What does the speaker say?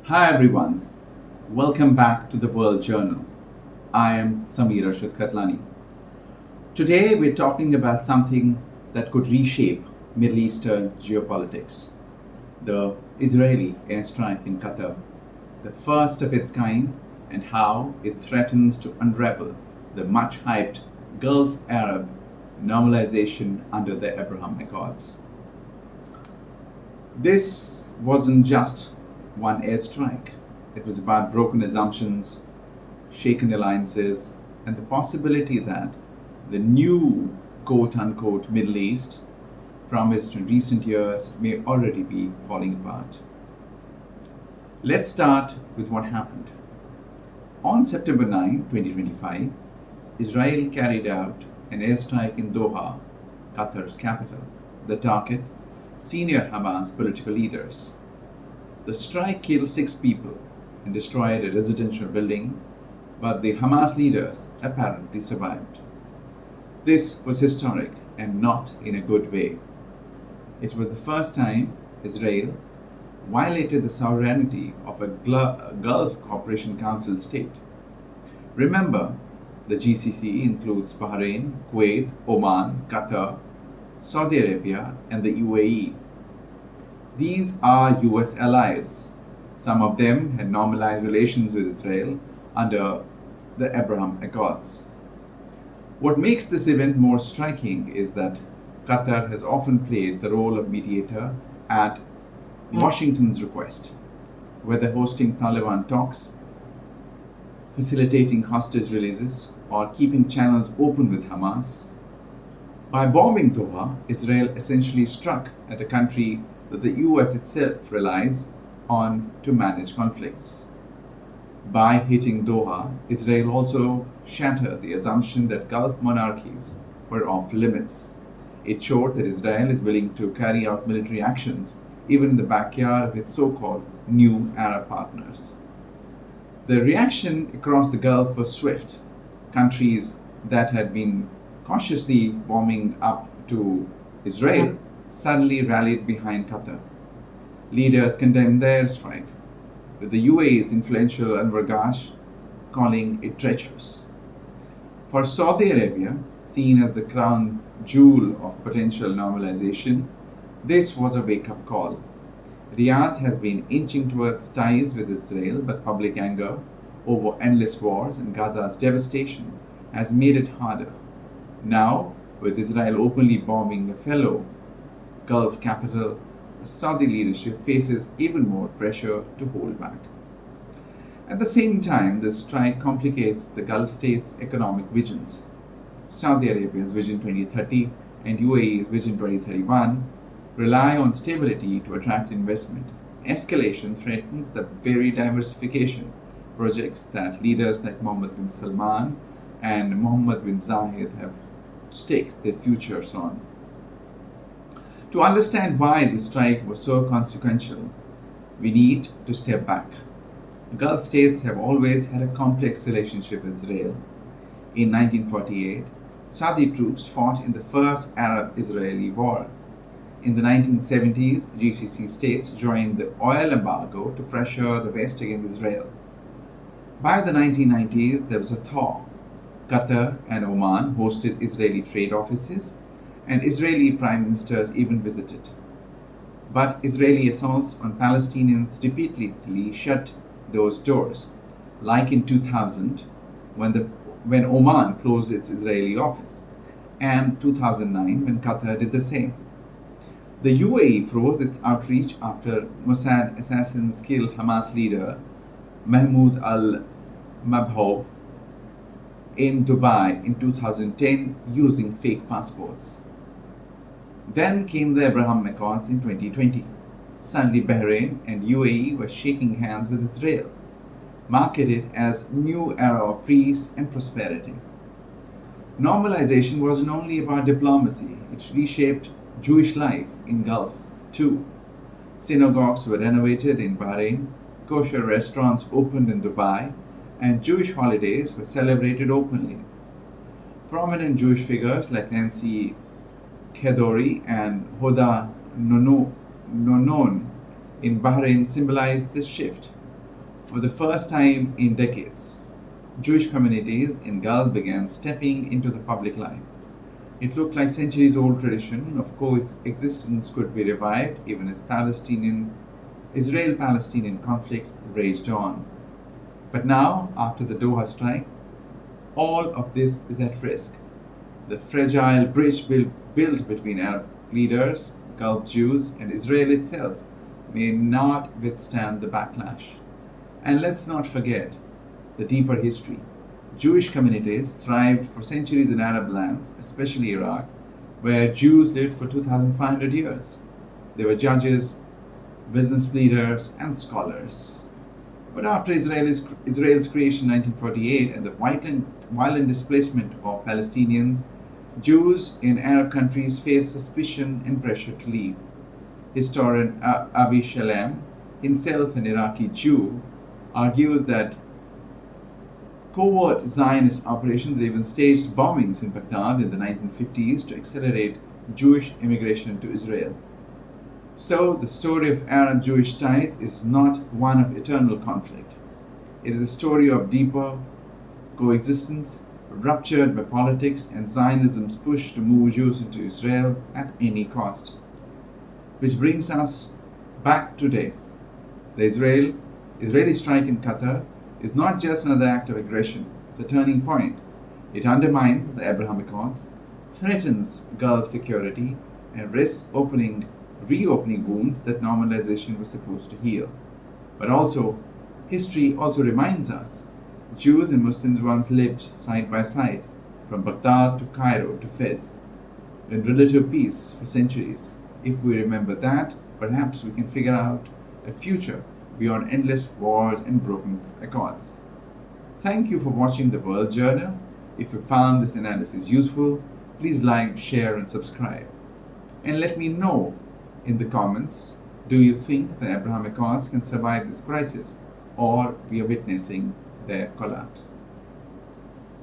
Hi everyone, welcome back to the World Journal. I am Sameer Arshad Khatlani. Today we're talking about something that could reshape Middle Eastern geopolitics, the Israeli airstrike in Qatar, the first of its kind, and how it threatens to unravel the much hyped Gulf Arab normalization under the Abraham Accords. This wasn't just one airstrike. It was about broken assumptions, shaken alliances, and the possibility that the new quote unquote Middle East promised in recent years may already be falling apart. Let's start with what happened. On September 9, 2025, Israel carried out an airstrike in Doha, Qatar's capital. The target, senior Hamas political leaders. The strike killed 6 people and destroyed a residential building, but the Hamas leaders apparently survived. This was historic and not in a good way. It was the first time Israel violated the sovereignty of a Gulf Cooperation Council state. Remember, the GCC includes Bahrain, Kuwait, Oman, Qatar, Saudi Arabia, and the UAE. These are US allies. Some of them had normalized relations with Israel under the Abraham Accords. What makes this event more striking is that Qatar has often played the role of mediator at Washington's request, whether hosting Taliban talks, facilitating hostage releases, or keeping channels open with Hamas. By bombing Doha, Israel essentially struck at a country that the US itself relies on to manage conflicts. By hitting Doha, Israel also shattered the assumption that Gulf monarchies were off limits. It showed that Israel is willing to carry out military actions even in the backyard of its so-called new Arab partners. The reaction across the Gulf was swift. Countries that had been cautiously warming up to Israel suddenly rallied behind Qatar. Leaders condemned the airstrike, with the UAE's influential Anwar Gash calling it treacherous. For Saudi Arabia, seen as the crown jewel of potential normalization, this was a wake-up call. Riyadh has been inching towards ties with Israel, but public anger over endless wars and Gaza's devastation has made it harder. Now, with Israel openly bombing a fellow Gulf capital, the Saudi leadership faces even more pressure to hold back. At the same time, this strike complicates the Gulf states' economic visions. Saudi Arabia's Vision 2030 and UAE's Vision 2031 rely on stability to attract investment. Escalation threatens the very diversification projects that leaders like Mohammed bin Salman and Mohammed bin Zayed have staked their futures on. To understand why this strike was so consequential, we need to step back. Gulf states have always had a complex relationship with Israel. In 1948, Saudi troops fought in the first Arab-Israeli war. In the 1970s, GCC states joined the oil embargo to pressure the West against Israel. By the 1990s, there was a thaw. Qatar and Oman hosted Israeli trade offices, and Israeli prime ministers even visited. But Israeli assaults on Palestinians repeatedly shut those doors, like in 2000 when Oman closed its Israeli office, and 2009 when Qatar did the same. The UAE froze its outreach after Mossad assassins killed Hamas leader Mahmoud al-Mabhoub in Dubai in 2010 using fake passports. Then came the Abraham Accords in 2020. Suddenly Bahrain and UAE were shaking hands with Israel, marketed as new era of peace and prosperity. Normalization wasn't only about diplomacy, it reshaped Jewish life in Gulf too. Synagogues were renovated in Bahrain, kosher restaurants opened in Dubai, and Jewish holidays were celebrated openly. Prominent Jewish figures like Nancy Khedori and Hoda Nonon in Bahrain symbolized this shift. For the first time in decades, Jewish communities in Gulf began stepping into the public life. It looked like centuries-old tradition of coexistence could be revived even as Israel-Palestinian conflict raged on. But now, after the Doha strike, all of this is at risk. The fragile bridge built between Arab leaders, Gulf Jews, and Israel itself may not withstand the backlash. And let's not forget the deeper history. Jewish communities thrived for centuries in Arab lands, especially Iraq, where Jews lived for 2,500 years. They were judges, business leaders, and scholars. But after Israel's creation in 1948 and the violent displacement of Palestinians, Jews in Arab countries faced suspicion and pressure to leave. Historian Avi Shalem, himself an Iraqi Jew, argues that covert Zionist operations even staged bombings in Baghdad in the 1950s to accelerate Jewish immigration to Israel. So, the story of Arab-Jewish ties is not one of eternal conflict. It is a story of deeper coexistence, ruptured by politics and Zionism's push to move Jews into Israel at any cost. Which brings us back today. The Israeli strike in Qatar is not just another act of aggression, it's a turning point. It undermines the Abraham Accords, threatens Gulf security, and risks reopening wounds that normalization was supposed to heal. But history also reminds us Jews and Muslims once lived side by side, from Baghdad to Cairo to Fez, in relative peace for centuries. If we remember that, perhaps we can figure out a future beyond endless wars and broken accords. Thank you for watching The World Journal. If you found this analysis useful, please like, share, and subscribe. And let me know in the comments, do you think the Abraham Accords can survive this crisis, or we are witnessing their collapse?